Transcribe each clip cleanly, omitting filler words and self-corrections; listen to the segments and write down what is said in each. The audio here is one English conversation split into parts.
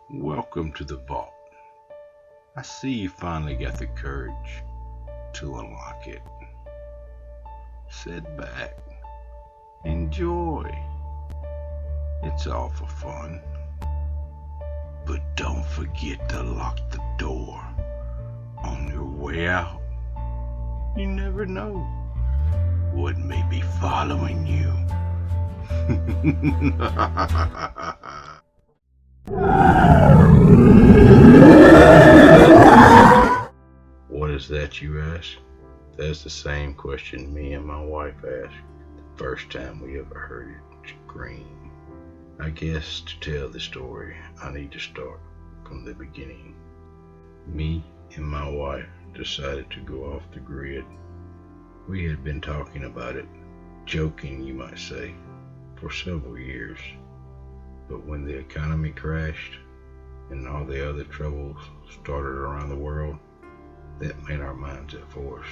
Welcome to the vault. I see you finally got the courage to unlock it. Sit back, enjoy. It's all for fun. But don't forget to lock the door on your way out. You never know what may be following you. What is that, you ask? That's the same question me and my wife asked the first time we ever heard it scream. I guess to tell the story, I need to start from the beginning. Me and my wife decided to go off the grid. We had been talking about it, joking you might say, for several years. But when the economy crashed and all the other troubles started around the world, that made our minds at force.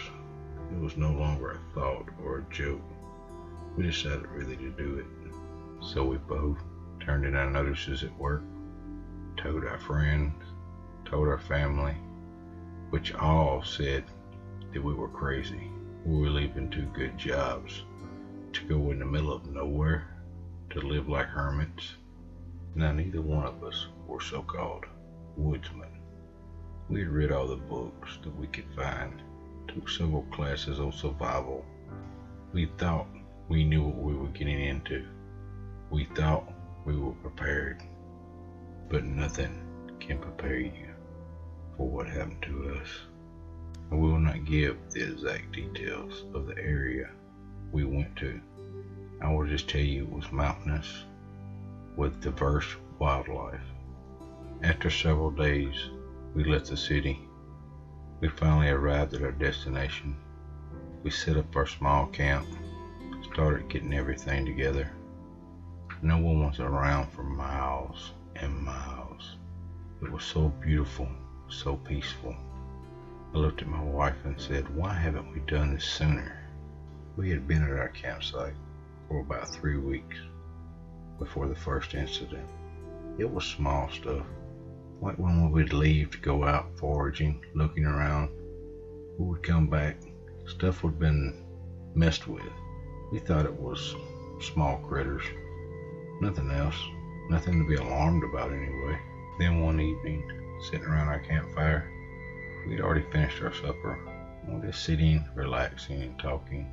It was no longer a thought or a joke. We decided really to do it. So we both turned in our notices at work, told our friends, told our family, which all said that we were crazy. We were leaving two good jobs to go in the middle of nowhere to live like hermits. Now neither one of us were so-called woodsmen. We had read all the books that we could find, took several classes on survival. We thought we knew what we were getting into. We thought we were prepared. But nothing can prepare you for what happened to us. I will not give the exact details of the area we went to. I will just tell you it was mountainous with diverse wildlife. After several days, we left the city. We finally arrived at our destination. We set up our small camp, started getting everything together. No one was around for miles and miles. It was so beautiful, so peaceful. I looked at my wife and said, "Why haven't we done this sooner?" We had been at our campsite for about 3 weeks before the first incident. It was small stuff, like when we would leave to go out foraging, looking around. We would come back, stuff would have been messed with. We thought it was small critters, nothing else, nothing to be alarmed about anyway. Then one evening, sitting around our campfire, we'd already finished our supper. We were just sitting, relaxing and talking.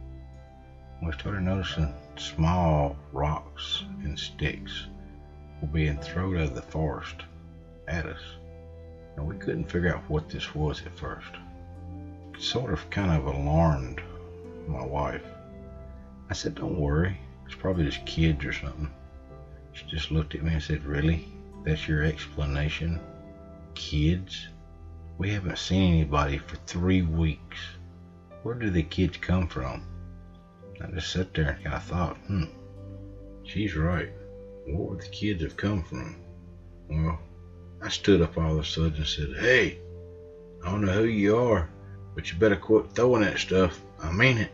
We started noticing small rocks and sticks were being thrown out of the forest at us. And we couldn't figure out what this was at first. It sort of kind of alarmed my wife. I said, "Don't worry, it's probably just kids or something." She just looked at me and said, "Really? That's your explanation? Kids? We haven't seen anybody for 3 weeks. Where do the kids come from?" I just sat there and kind of thought, she's right. Where would the kids have come from? Well, I stood up all of a sudden and said, "Hey, I don't know who you are, but you better quit throwing that stuff. I mean it."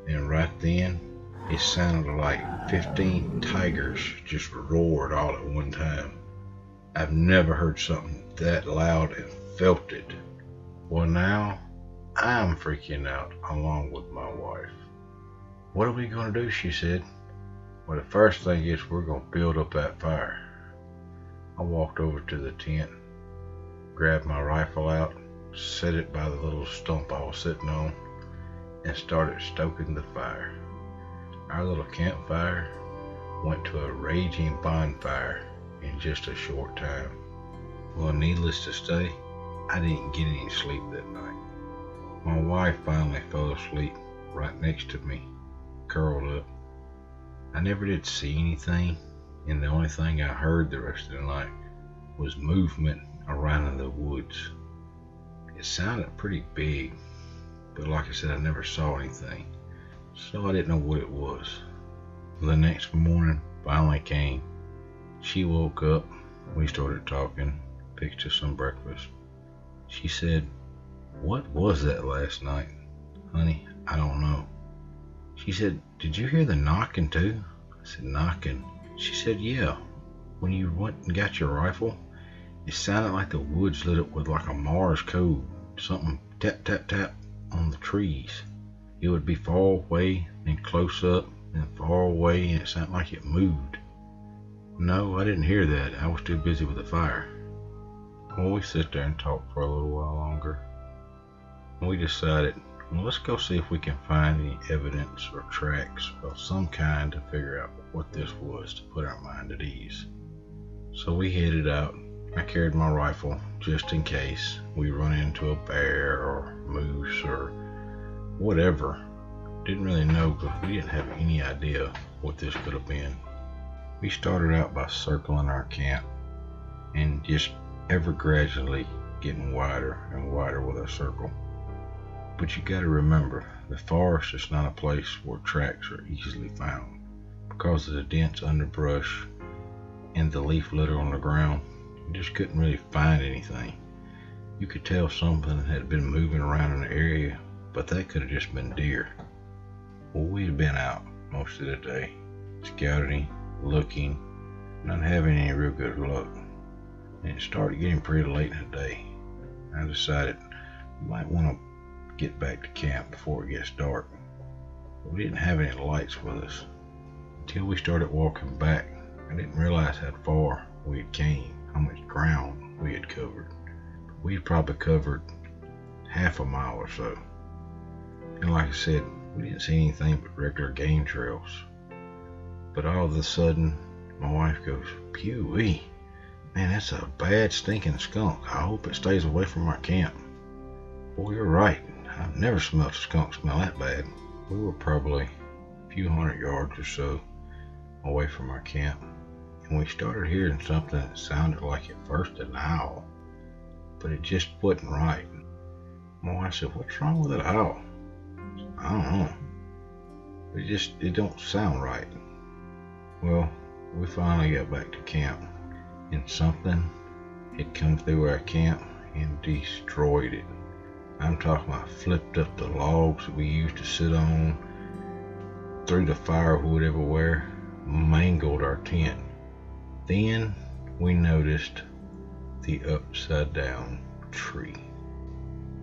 And right then, it sounded like 15 tigers just roared all at one time. I've never heard something that loud and felt it. Well, now I'm freaking out along with my wife. "What are we going to do?" she said. "Well, the first thing is we're going to build up that fire." I walked over to the tent, grabbed my rifle out, set it by the little stump I was sitting on, and started stoking the fire. Our little campfire went to a raging bonfire in just a short time. Well, needless to say, I didn't get any sleep that night. My wife finally fell asleep right next to me, curled up. I never did see anything, and the only thing I heard the rest of the night was movement around in the woods. It sounded pretty big, but like I said, I never saw anything, so I didn't know what it was. The next morning finally came. She woke up, we started talking, fixed us some breakfast. She said, "What was that last night?" "Honey, I don't know." She said, "Did you hear the knocking too?" I said, "Knocking?" She said, "Yeah. When you went and got your rifle, It sounded like the woods lit up with like a Morse code, something tap, tap, tap on the trees. It would be far away, then close up, then far away, and it sounded like it moved. No, I didn't hear that. I was too busy with the fire. Well, we sit there and talk for a little while longer. And we decided, well, let's go see if we can find any evidence or tracks of some kind to figure out what this was to put our mind at ease. So we headed out. I carried my rifle just in case we run into a bear or moose or whatever. Didn't really know because we didn't have any idea what this could have been. We started out by circling our camp and just ever gradually getting wider and wider with our circle. But you gotta remember, the forest is not a place where tracks are easily found. Because of the dense underbrush and the leaf litter on the ground, you just couldn't really find anything. You could tell something had been moving around in the area, but that could have just been deer. Well, we had been out most of the day, scouting, looking, not having any real good luck. And it started getting pretty late in the day. I decided we might want to get back to camp before it gets dark. But we didn't have any lights with us. Until we started walking back, I didn't realize how far we had came, how much ground we had covered. We had probably covered half a mile or so. And like I said, we didn't see anything but regular game trails. But all of a sudden, my wife goes, "Pew-wee, man, that's a bad stinking skunk. I hope it stays away from our camp." Well, you're right. I've never smelled a skunk smell that bad. We were probably a few hundred yards or so away from our camp, and we started hearing something that sounded like at first an owl, but it just wasn't right. My wife said, "What's wrong with that owl?" I don't know. It don't sound right. Well, we finally got back to camp, and something had come through our camp and destroyed it. I'm talking about flipped up the logs that we used to sit on, threw the firewood everywhere, mangled our tent. Then we noticed the upside down tree.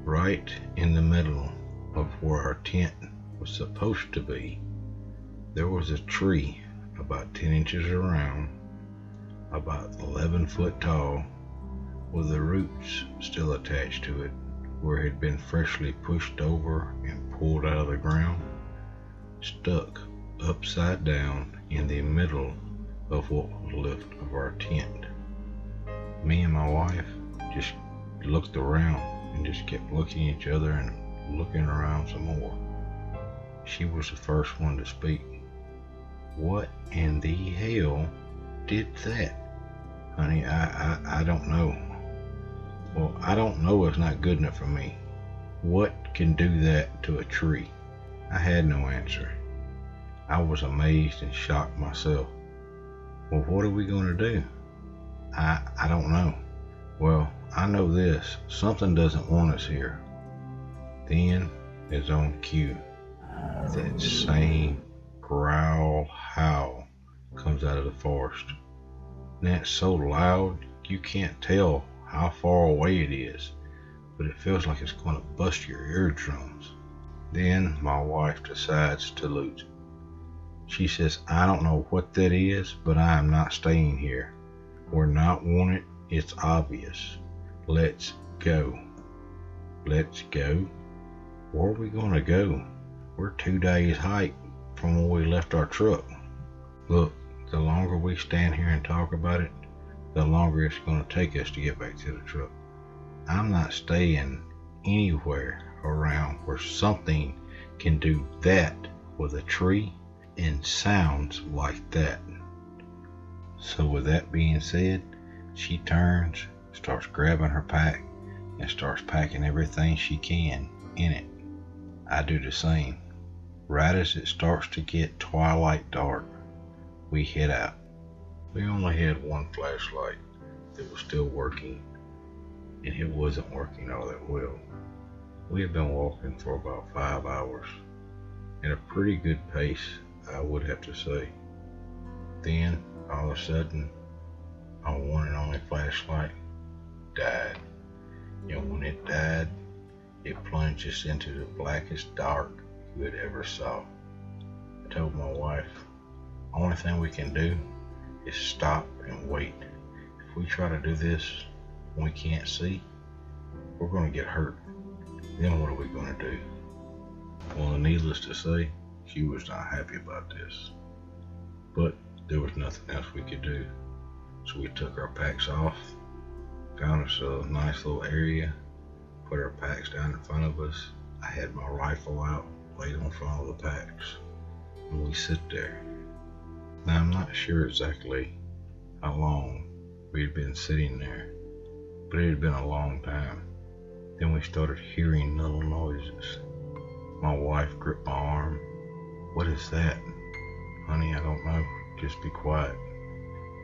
Right in the middle of where our tent was supposed to be, there was a tree about 10 inches around, about 11 foot tall, with the roots still attached to it, where it had been freshly pushed over and pulled out of the ground, stuck upside down in the middle of what was left of our tent. Me and my wife just looked around and just kept looking at each other and looking around some more. She was the first one to speak. "What in the hell did that?" "Honey, I don't know." "Well, I don't know is not good enough for me. What can do that to a tree?" I had no answer. I was amazed and shocked myself. "Well, what are we going to do?" I don't know." "Well, I know this. Something doesn't want us here." Then, as on cue, that same growl howl comes out of the forest. And that's so loud you can't tell how far away it is, but it feels like it's going to bust your eardrums. Then my wife decides to lose it. She says, "I don't know what that is, but I am not staying here. We're not wanted. It's obvious. Let's go." "Let's go? Where are we going to go? We're 2 days hike from where we left our truck. Look, the longer we stand here and talk about it, the longer it's going to take us to get back to the truck. I'm not staying anywhere around where something can do that with a tree and sounds like that." So with that being said, she turns, starts grabbing her pack, and starts packing everything she can in it. I do the same. Right as it starts to get twilight dark, we head out. We only had one flashlight that was still working, and it wasn't working all that well. We had been walking for about 5 hours, at a pretty good pace, I would have to say. Then, all of a sudden, our one and only flashlight died. And when it died, it plunged us into the blackest dark you had ever saw. I told my wife, only thing we can do is stop and wait. If we try to do this when we can't see, we're going to get hurt. Then what are we going to do? Well, needless to say, she was not happy about this. But there was nothing else we could do. So we took our packs off, found us a nice little area, put our packs down in front of us. I had my rifle out, laid on front of the packs, and we sit there. Now I'm not sure exactly how long we had been sitting there, but it had been a long time. Then we started hearing little noises. My wife gripped my arm. What is that? Honey, I don't know. Just be quiet.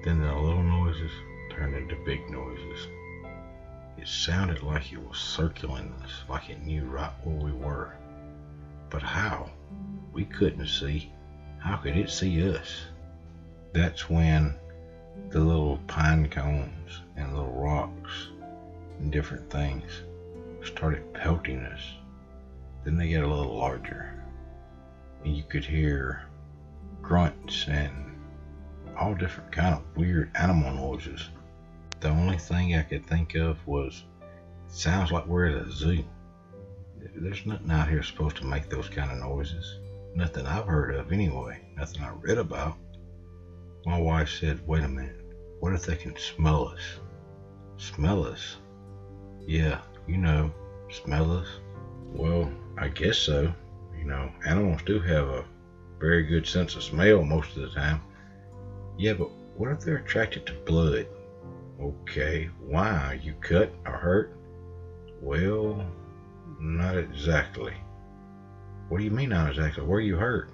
Then the little noises turned into big noises. It sounded like it was circling us, like it knew right where we were. But how? We couldn't see. How could it see us? That's when the little pine cones and little rocks and different things started pelting us. Then they got a little larger, and you could hear grunts and all different kind of weird animal noises. The only thing I could think of was, it sounds like we're at a zoo. There's nothing out here supposed to make those kind of noises. Nothing I've heard of anyway. Nothing I read about. My wife said, wait a minute. What if they can smell us? Smell us? Yeah, you know, smell us. Well, I guess so. You know, animals do have a very good sense of smell most of the time. Yeah, but what if they're attracted to blood? Okay, why? Are you cut or hurt? Well, not exactly. What do you mean not exactly? Where are you hurt?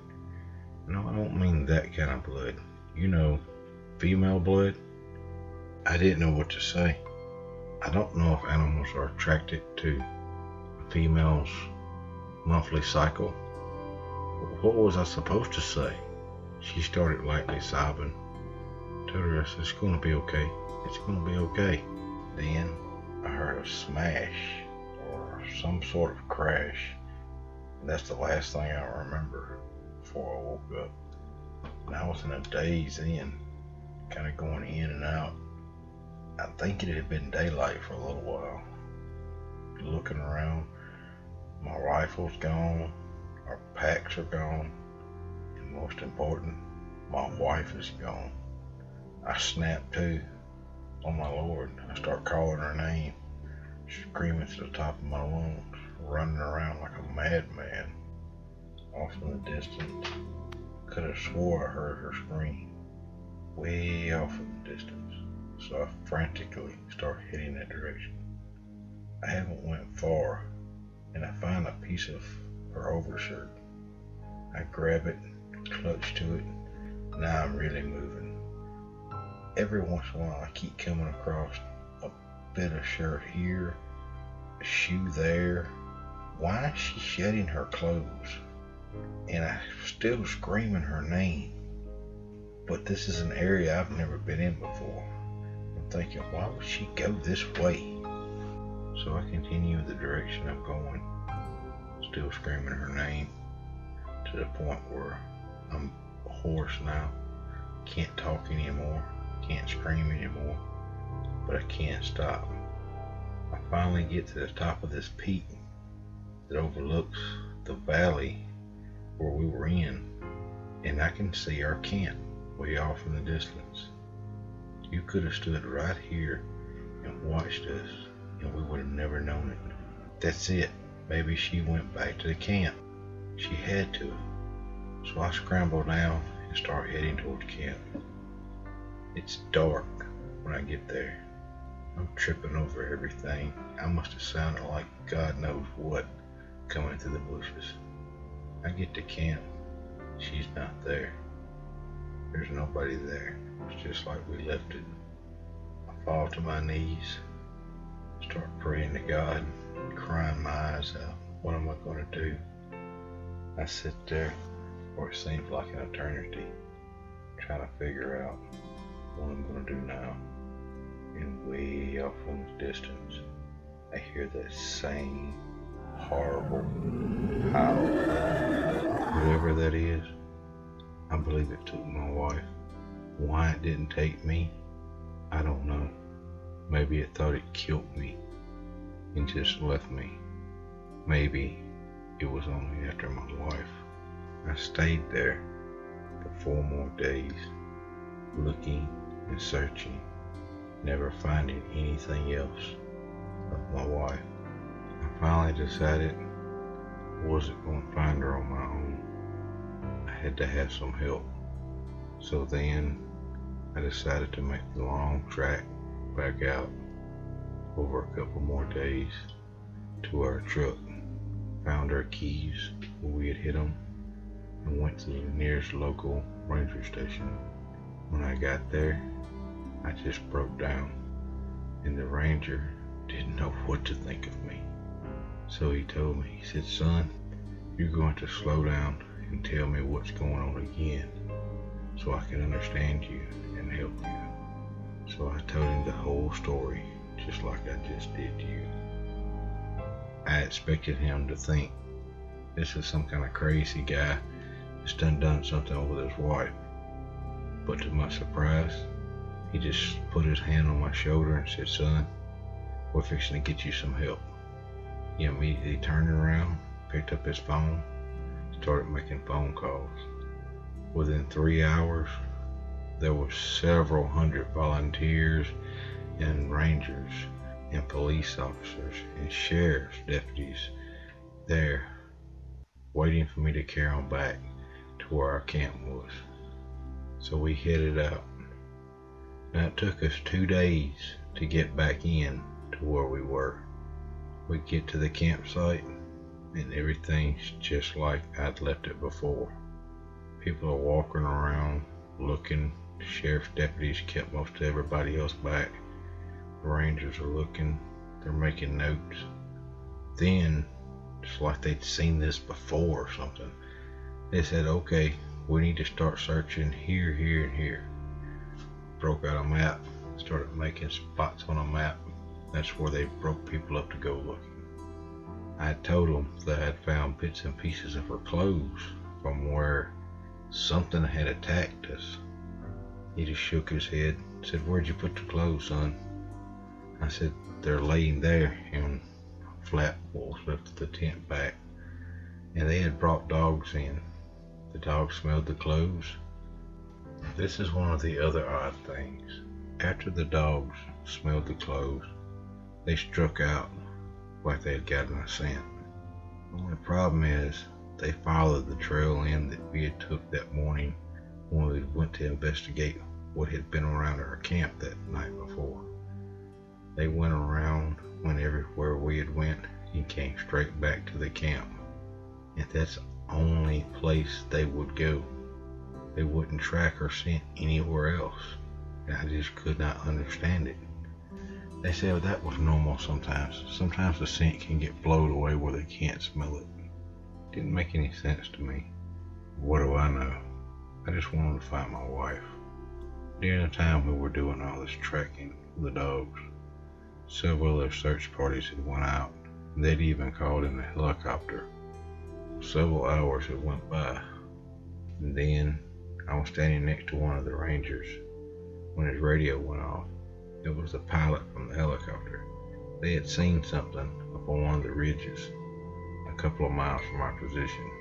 No, I don't mean that kind of blood. You know, female blood? I didn't know what to say. I don't know if animals are attracted to a female's monthly cycle. What was I supposed to say? She started lightly sobbing. Told her, I said, it's going to be okay. It's going to be okay. Then I heard a smash or some sort of crash. And that's the last thing I remember before I woke up. And I was in a daze then, kind of going in and out. I think it had been daylight for a little while. Looking around, my rifle's gone, our packs are gone, and most important, my wife is gone. I snapped to. Oh my Lord, I start calling her name, screaming to the top of my lungs, running around like a madman. Off in the distance, could have swore I heard her scream, way off in the distance. So I frantically start heading that direction. I haven't went far, and I find a piece of her overshirt. I grab it, clutch to it. Now I'm really moving. Every once in a while I keep coming across a bit of shirt here, a shoe there. Why is she shedding her clothes? And I'm still screaming her name. But this is an area I've never been in before. I'm thinking, why would she go this way? So I continue the direction I'm going, still screaming her name, to the point where I'm hoarse now. Can't talk anymore, can't scream anymore, but I can't stop. I finally get to the top of this peak that overlooks the valley where we were in, and I can see our camp way off in the distance. You could have stood right here and watched us, and we would have never known it. That's it. Maybe she went back to the camp. She had to. So I scramble down and start heading towards camp. It's dark when I get there. I'm tripping over everything. I must have sounded like God knows what coming through the bushes. I get to camp. She's not there. There's nobody there. It's just like we left it. I fall to my knees, start praying to God, crying my eyes out. What am I going to do? I sit there for it seems like an eternity, trying to figure out what I'm going to do now. and way off in the distance, I hear that same horrible howl. Whatever that is, I believe it took my wife. Why it didn't take me, I don't know. Maybe it thought it killed me and just left me. Maybe it was only after my wife. I stayed there for 4 more days, looking and searching, never finding anything else of my wife. I finally decided I wasn't going to find her on my own. I had to have some help. So then I decided to make the long trek back out over a couple more days to our truck. Found our keys where we had hid them and went to the nearest local ranger station. When I got there, I just broke down, and the ranger didn't know what to think of me. So he told me, he said, "Son, you're going to slow down and tell me what's going on again so I can understand you and help you." So I told him the whole story, just like I just did to you. I expected him to think this is some kind of crazy guy that's done something with his wife. But to my surprise, he just put his hand on my shoulder and said, "Son, we're fixing to get you some help." He immediately turned around, picked up his phone, started making phone calls. Within 3 hours, there were several hundred volunteers and rangers and police officers and sheriff's deputies there waiting for me to carry on back to where our camp was. So we headed out. Now it took us 2 days to get back in to where we were. We get to the campsite and everything's just like I'd left it before. People are walking around looking. The sheriff's deputies kept most everybody else back. The rangers are looking. They're making notes. Then, it's like they'd seen this before or something. They said, "Okay, we need to start searching here, here, and here." Broke out a map. Started making spots on a map. That's where they broke people up to go looking. I had told them that I had found bits and pieces of her clothes from where something had attacked us. He just shook his head, said, "Where'd you put the clothes, son?" I said, "They're laying there," and flat wolves left the tent back. And they had brought dogs in. The dogs smelled the clothes. This is one of the other odd things. After the dogs smelled the clothes, they struck out like they had gotten a scent. The only problem is they followed the trail in that we had took that morning when we went to investigate what had been around our camp that night before. They went around, went everywhere we had went, and came straight back to the camp. And that's the only place they would go. They wouldn't track or scent anywhere else. And I just could not understand it. They said that was normal sometimes. Sometimes the scent can get blowed away where they can't smell it. Didn't make any sense to me. What do I know? I just wanted to find my wife. During the time we were doing all this trekking with the dogs, several other search parties had went out. They'd even called in a helicopter. Several hours had went by. And then I was standing next to one of the rangers when his radio went off. It was the pilot from the helicopter. They had seen something up on one of the ridges a couple of miles from our position.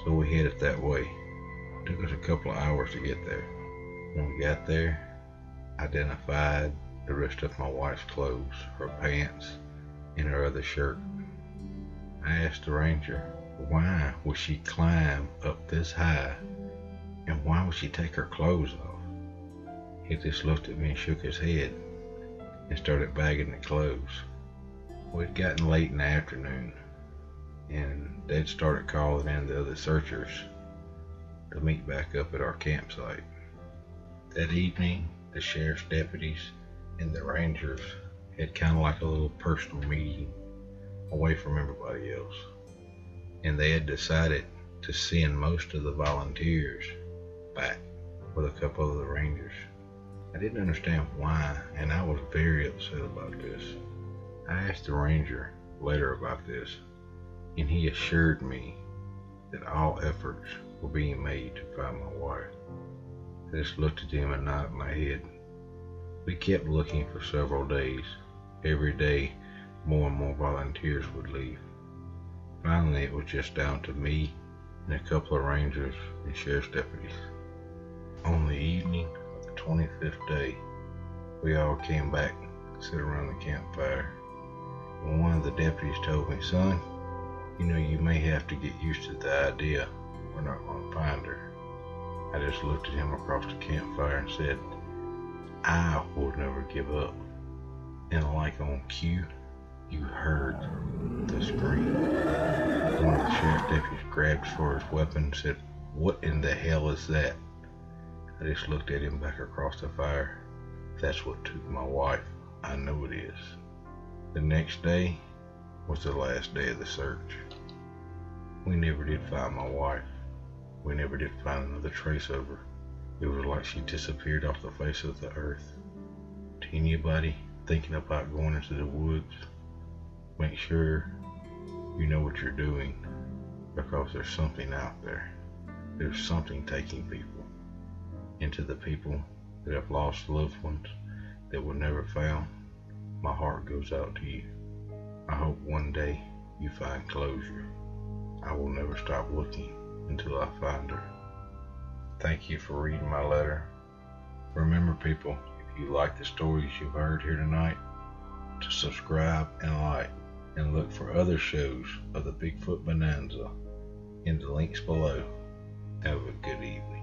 So we headed that way. It took us a couple of hours to get there. When we got there, I identified the rest of my wife's clothes, her pants, and her other shirt. I asked the ranger, why would she climb up this high, and why would she take her clothes off? He just looked at me and shook his head and started bagging the clothes. We'd gotten late in the afternoon, and they'd started calling in the other searchers to meet back up at our campsite. That evening, the sheriff's deputies and the rangers had kind of like a little personal meeting away from everybody else. And they had decided to send most of the volunteers back with a couple of the rangers. I didn't understand why, and I was very upset about this. I asked the ranger later about this, and he assured me that all efforts were being made to find my wife. I just looked at him and nodded my head. We kept looking for several days. Every day, more and more volunteers would leave. Finally, it was just down to me and a couple of rangers and sheriff's deputies. On the evening of the 25th day, we all came back and sat around the campfire. And one of the deputies told me, "Son, you know, you may have to get used to the idea we're not going to find her." I just looked at him across the campfire and said, "I will never give up." And like on cue, you heard the scream. One of the sheriff's deputies grabbed for his weapon and said, "What in the hell is that?" I just looked at him back across the fire. "That's what took my wife. I know it is." The next day was the last day of the search. We never did find my wife. We never did find another trace of her. It was like she disappeared off the face of the earth. To anybody thinking about going into the woods, make sure you know what you're doing, because there's something out there. There's something taking people. And to the people that have lost loved ones that were never found, my heart goes out to you. I hope one day you find closure. I will never stop looking until I find her. Thank you for reading my letter. Remember, people, if you like the stories you've heard here tonight, to subscribe and like, and look for other shows of the Bigfoot Bonanza in the links below. Have a good evening.